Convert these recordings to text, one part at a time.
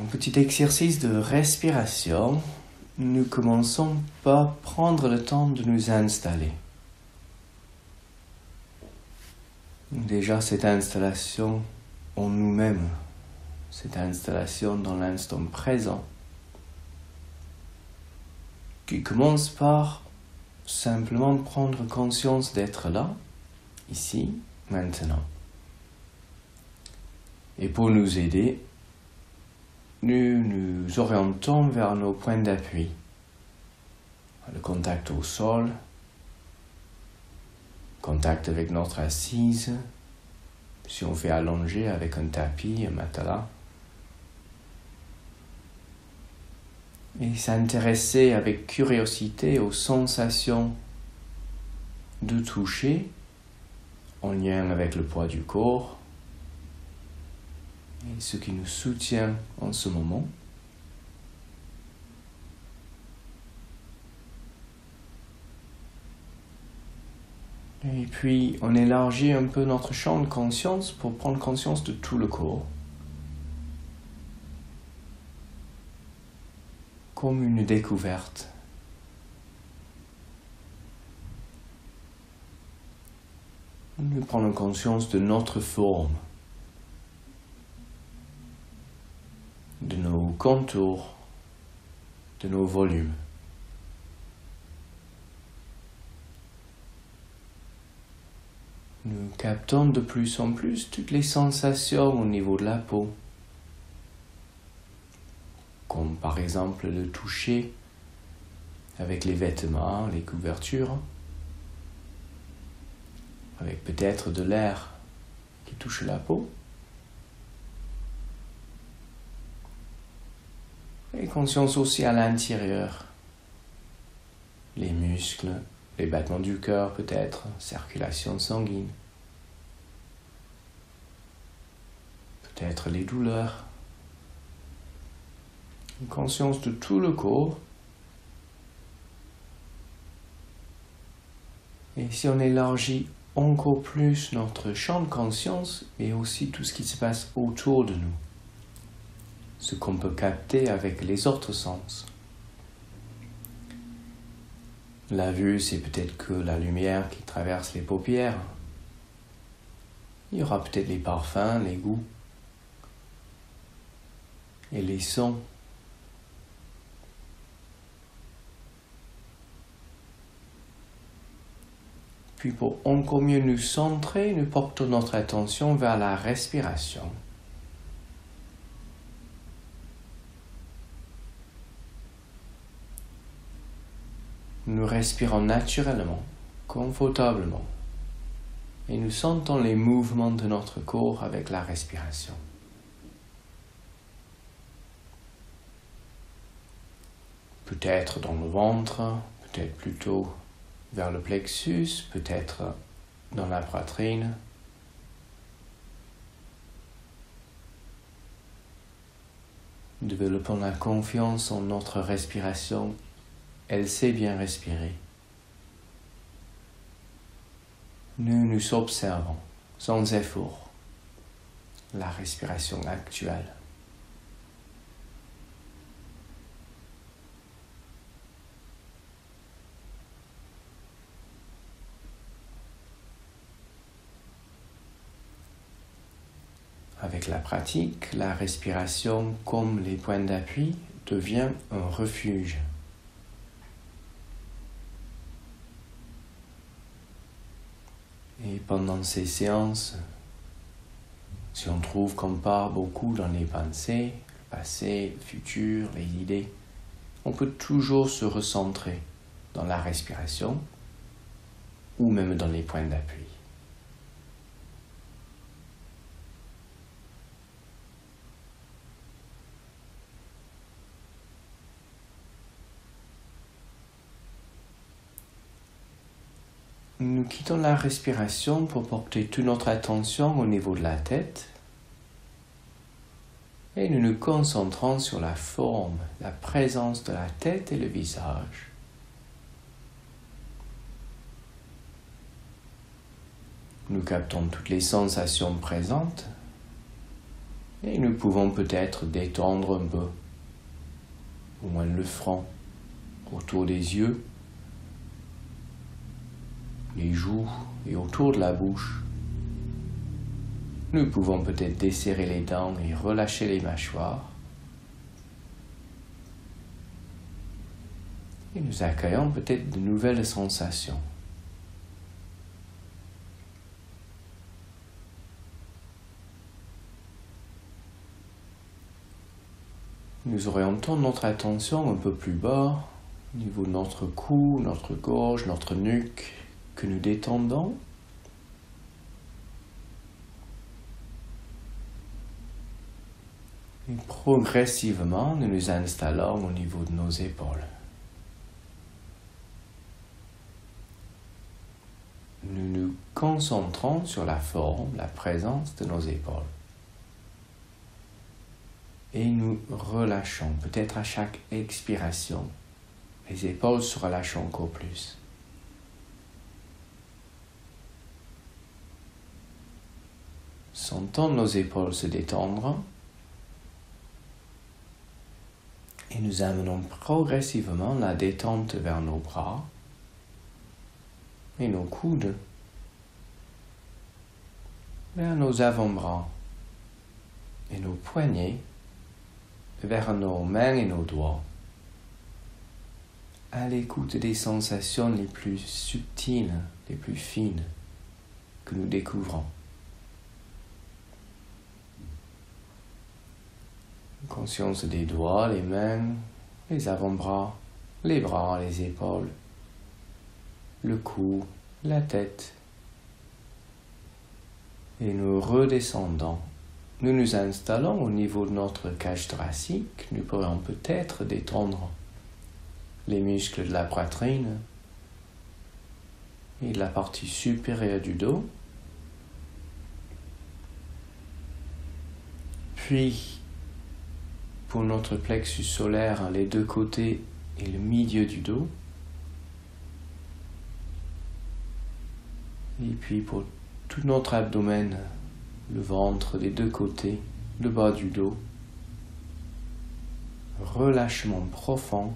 petit exercice de respiration. Nous commençons par prendre le temps de nous installer. Déjà, cette installation en nous-mêmes, cette installation dans l'instant présent, qui commence par simplement prendre conscience d'être là, ici, maintenant. Et pour nous aider, nous nous orientons vers nos points d'appui. Le contact au sol, contact avec notre assise, si on fait allonger avec un tapis, un matelas. Et s'intéresser avec curiosité aux sensations de toucher en lien avec le poids du corps et ce qui nous soutient en ce moment. Et puis on élargit un peu notre champ de conscience pour prendre conscience de tout le corps. Comme une découverte. Nous prenons conscience de notre forme, de nos contours, de nos volumes. Nous captons de plus en plus toutes les sensations au niveau de la peau, comme par exemple le toucher avec les vêtements, les couvertures, avec peut-être de l'air qui touche la peau. Et conscience aussi à l'intérieur, les muscles, les battements du cœur peut-être, circulation sanguine, peut-être les douleurs. Une conscience de tout le corps. Et si on élargit encore plus notre champ de conscience, mais aussi tout ce qui se passe autour de nous, ce qu'on peut capter avec les autres sens. La vue, c'est peut-être que la lumière qui traverse les paupières. Il y aura peut-être les parfums, les goûts et les sons. Puis pour encore mieux nous centrer, nous portons notre attention vers la respiration. Nous respirons naturellement, confortablement, et nous sentons les mouvements de notre corps avec la respiration. Peut-être dans le ventre, peut-être plutôt vers le plexus, peut-être dans la poitrine. Développons la confiance en notre respiration. Elle sait bien respirer. Nous nous observons sans effort la respiration actuelle. Avec la pratique, la respiration, comme les points d'appui, devient un refuge. Et pendant ces séances, si on trouve qu'on part beaucoup dans les pensées, le passé, le futur, les idées, on peut toujours se recentrer dans la respiration ou même dans les points d'appui. Nous quittons la respiration pour porter toute notre attention au niveau de la tête et nous nous concentrons sur la forme, la présence de la tête et le visage. Nous captons toutes les sensations présentes Et nous pouvons peut-être détendre un peu, au moins le front, autour des yeux, les joues et autour de la bouche. Nous pouvons peut-être desserrer les dents et relâcher les mâchoires. Et nous accueillons peut-être de nouvelles sensations. Nous orientons notre attention un peu plus bas, au niveau de notre cou, notre gorge, notre nuque, que nous détendons. Et progressivement, nous nous installons au niveau de nos épaules. Nous nous concentrons sur la forme, la présence de nos épaules. Et nous relâchons, peut-être à chaque expiration. Les épaules se relâchent encore plus. Sentons nos épaules se détendre. Et nous amenons progressivement la détente vers nos bras et nos coudes, vers nos avant-bras et nos poignets, vers nos mains et nos doigts, à l'écoute des sensations les plus subtiles, les plus fines que nous découvrons. Conscience des doigts, les mains, les avant-bras, les bras, les épaules, le cou, la tête. Et nous redescendons. Nous nous installons au niveau de notre cage thoracique. Nous pourrions peut-être détendre les muscles de la poitrine et de la partie supérieure du dos. Puis, pour notre plexus solaire, les deux côtés et le milieu du dos. Et puis pour tout notre abdomen, le ventre des deux côtés, le bas du dos. Relâchement profond.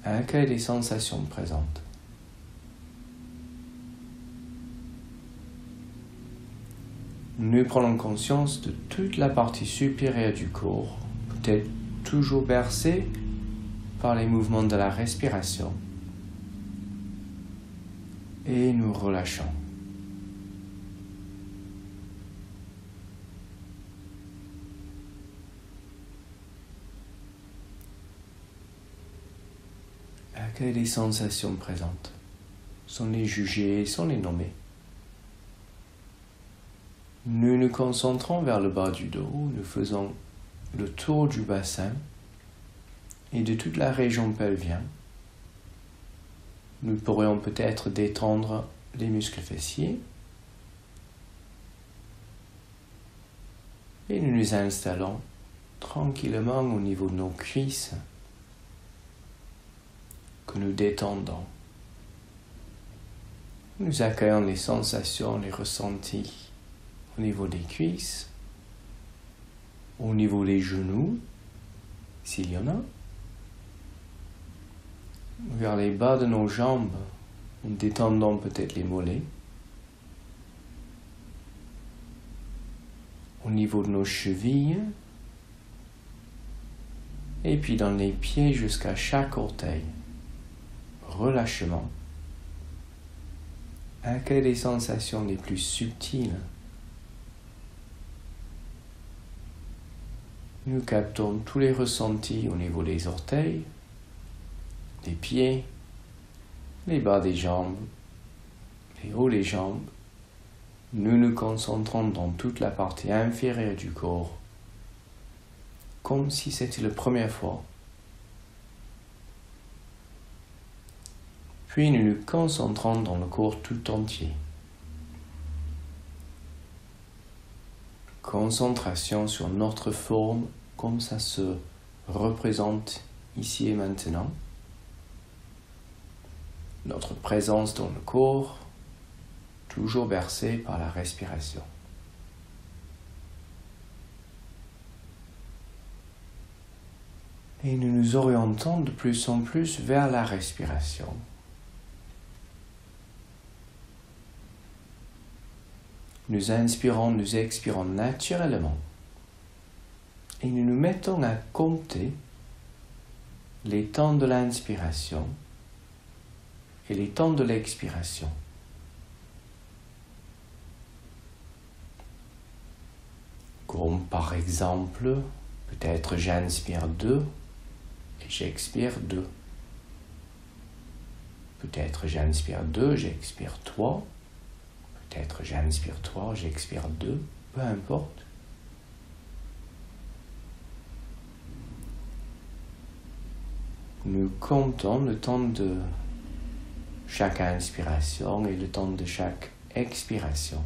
Accueil des sensations présentes. Nous prenons conscience de toute la partie supérieure du corps, peut-être toujours bercée par les mouvements de la respiration. Et nous relâchons. Accueille les sensations présentes, sans les juger, sans les nommer. Nous nous concentrons vers le bas du dos, nous faisons le tour du bassin et de toute la région pelvienne. Nous pourrions peut-être détendre les muscles fessiers et nous nous installons tranquillement au niveau de nos cuisses que nous détendons. Nous accueillons les sensations, les ressentis au niveau des cuisses, au niveau des genoux, s'il y en a, vers les bas de nos jambes, en détendant peut-être les mollets, au niveau de nos chevilles, et puis dans les pieds jusqu'à chaque orteil. Relâchement. Accueille les sensations les plus subtiles. Nous captons tous les ressentis au niveau des orteils, des pieds, les bas des jambes, les hauts des jambes. Nous nous concentrons dans toute la partie inférieure du corps, comme si c'était la première fois. Puis nous nous concentrons dans le corps tout entier. Concentration sur notre forme, comme ça se représente ici et maintenant. Notre présence dans le corps, toujours bercée par la respiration. Et nous nous orientons de plus en plus vers la respiration. Nous inspirons, nous expirons naturellement. Et nous nous mettons à compter les temps de l'inspiration et les temps de l'expiration. Comme par exemple, peut-être j'inspire 2 et j'expire 2. Peut-être j'inspire 2, j'expire 3. Peut-être j'inspire 3, j'expire 2. Peu importe. Nous comptons le temps de chaque inspiration et le temps de chaque expiration.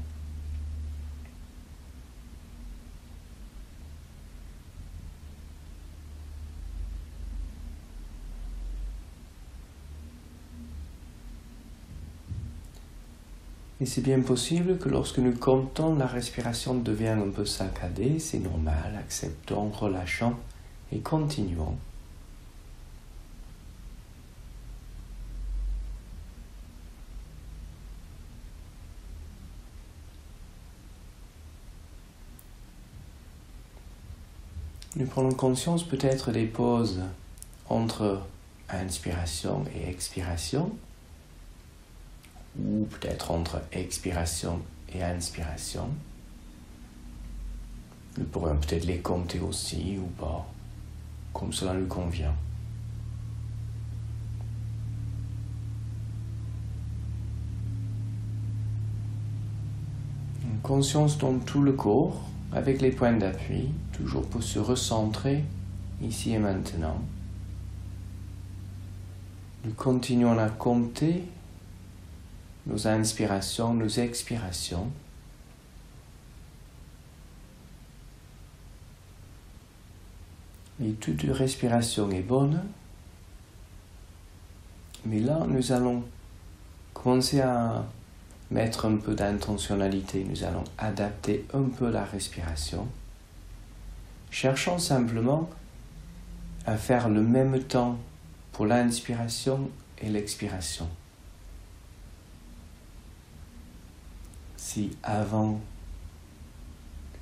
Et c'est bien possible que lorsque nous comptons, la respiration devient un peu saccadée, c'est normal, acceptons, relâchons et continuons. Nous prenons conscience peut-être des pauses entre inspiration et expiration, ou peut-être entre expiration et inspiration. Nous pourrions peut-être les compter aussi ou pas, comme cela nous convient. Une conscience dans tout le corps, avec les points d'appui, toujours pour se recentrer ici et maintenant. Nous continuons à compter nos inspirations, nos expirations. Et toute respiration est bonne. Mais là, nous allons commencer à mettre un peu d'intentionnalité. Nous allons adapter un peu la respiration. Cherchons simplement à faire le même temps pour l'inspiration et l'expiration. Si avant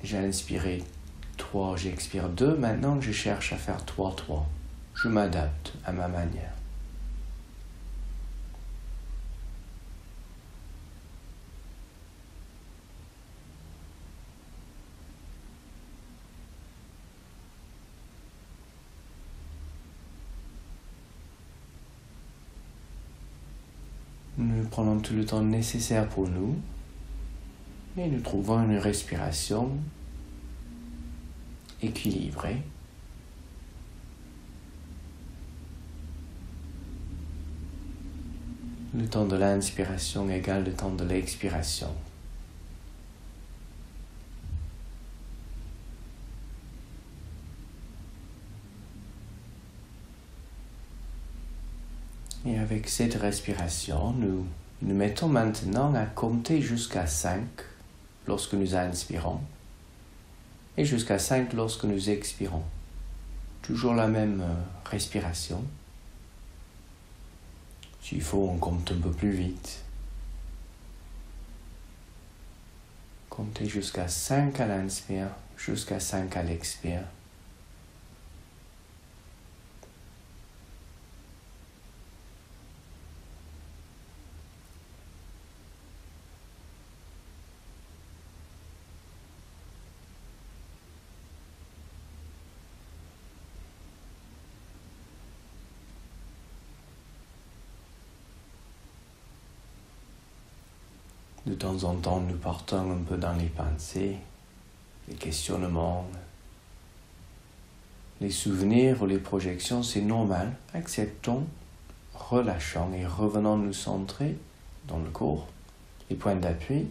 j'ai inspiré 3, j'expire 2, maintenant je cherche à faire 3-3. Je m'adapte à ma manière. Nous prenons tout le temps nécessaire pour nous et nous trouvons une respiration équilibrée. Le temps de l'inspiration égale le temps de l'expiration. Et avec cette respiration, nous nous mettons maintenant à compter jusqu'à 5 lorsque nous inspirons et jusqu'à 5 lorsque nous expirons. Toujours la même respiration. S'il faut, on compte un peu plus vite. Comptez jusqu'à 5 à l'inspire, jusqu'à 5 à l'expire. De temps en temps, nous partons un peu dans les pensées, les questionnements, les souvenirs ou les projections, c'est normal. Acceptons, relâchons et revenons nous centrer dans le corps, les points d'appui,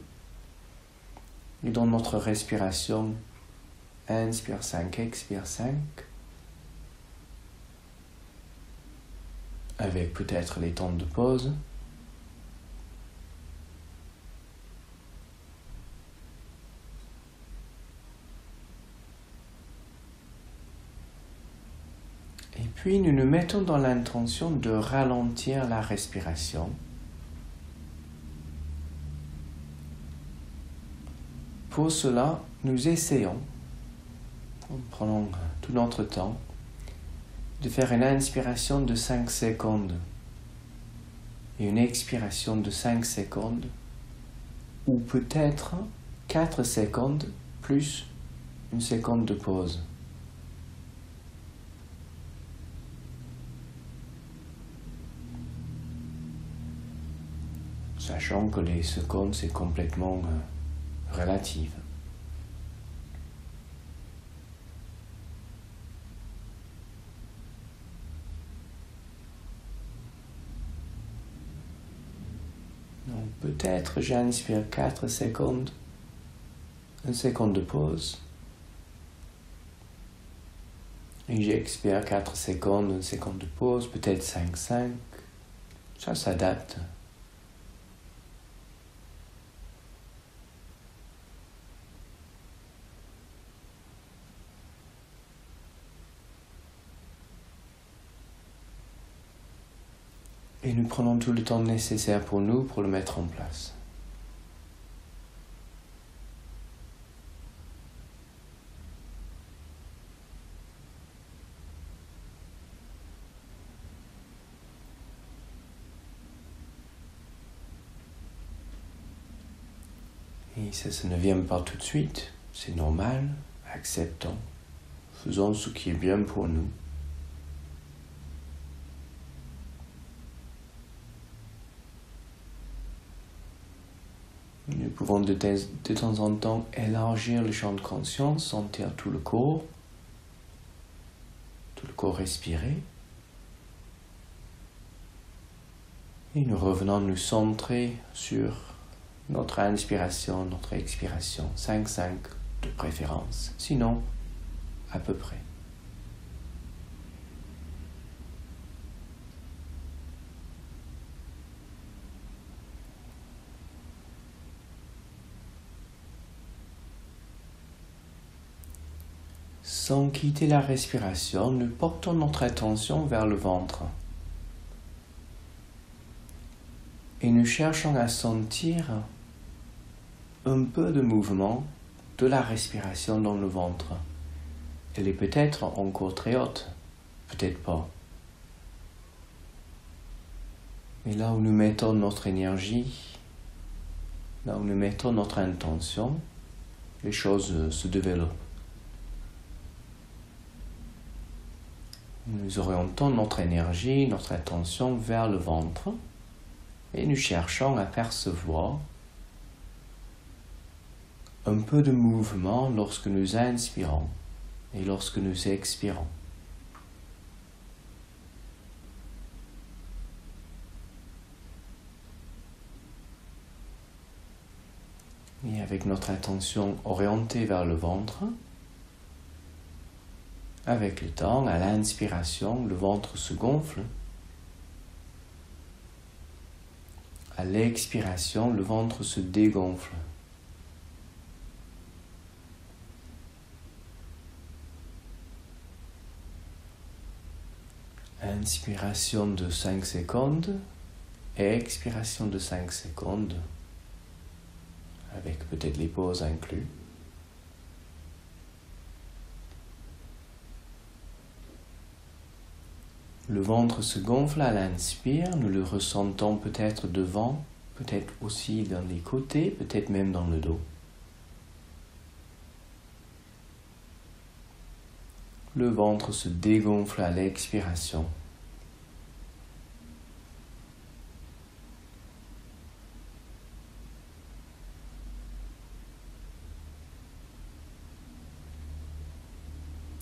et dans notre respiration. Inspire 5, expire 5, avec peut-être les temps de pause. Puis nous nous mettons dans l'intention de ralentir la respiration. Pour cela, nous essayons, en prenant tout notre temps, de faire une inspiration de 5 secondes et une expiration de 5 secondes, ou peut-être 4 secondes plus une seconde de pause. Sachant que les secondes, c'est complètement relative. Donc peut-être j'inspire 4 secondes, une seconde de pause. Et j'expire 4 secondes, une seconde de pause, peut-être 5. Ça s'adapte. Et nous prenons tout le temps nécessaire pour nous pour le mettre en place. Et ça ne vient pas tout de suite, c'est normal, acceptons, faisons ce qui est bien pour nous. Nous pouvons de temps en temps élargir le champ de conscience, sentir tout le corps respirer. Et nous revenons nous centrer sur notre inspiration, notre expiration, 5-5 de préférence, sinon à peu près. Sans quitter la respiration, nous portons notre attention vers le ventre. Et nous cherchons à sentir un peu de mouvement de la respiration dans le ventre. Elle est peut-être encore très haute, peut-être pas. Mais là où nous mettons notre énergie, là où nous mettons notre intention, les choses se développent. Nous orientons notre énergie, notre attention vers le ventre et nous cherchons à percevoir un peu de mouvement lorsque nous inspirons et lorsque nous expirons. Et avec notre attention orientée vers le ventre, avec le temps, à l'inspiration, le ventre se gonfle. À l'expiration, le ventre se dégonfle. Inspiration de 5 secondes et expiration de 5 secondes, avec peut-être les pauses inclus. Le ventre se gonfle à l'inspire, nous le ressentons peut-être devant, peut-être aussi dans les côtés, peut-être même dans le dos. Le ventre se dégonfle à l'expiration.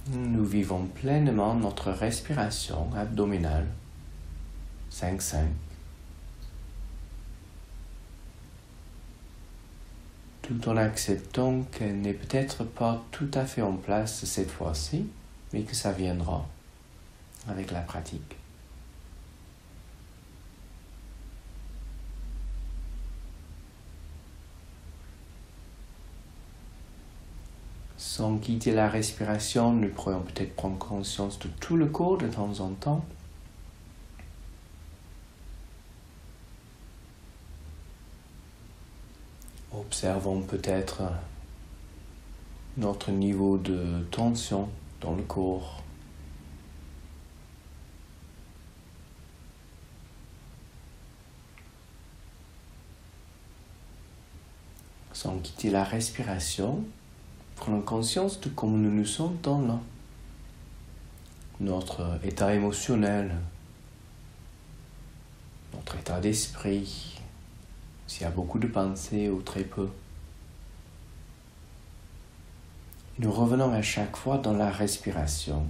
Nous vivons pleinement notre respiration abdominale, 5-5. Tout en acceptant qu'elle n'est peut-être pas tout à fait en place cette fois-ci, mais que ça viendra avec la pratique. Sans quitter la respiration, nous pourrions peut-être prendre conscience de tout le corps de temps en temps. Observons peut-être notre niveau de tension dans le corps. Sans quitter la respiration, prenons conscience de comment nous nous sentons là. Notre état émotionnel, notre état d'esprit, s'il y a beaucoup de pensées ou très peu. Nous revenons à chaque fois dans la respiration.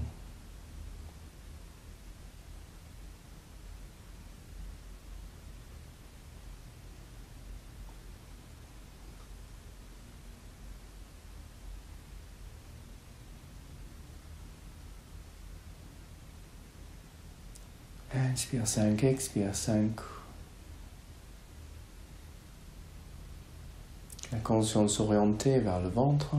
Inspire 5, expire 5. La conscience orientée vers le ventre.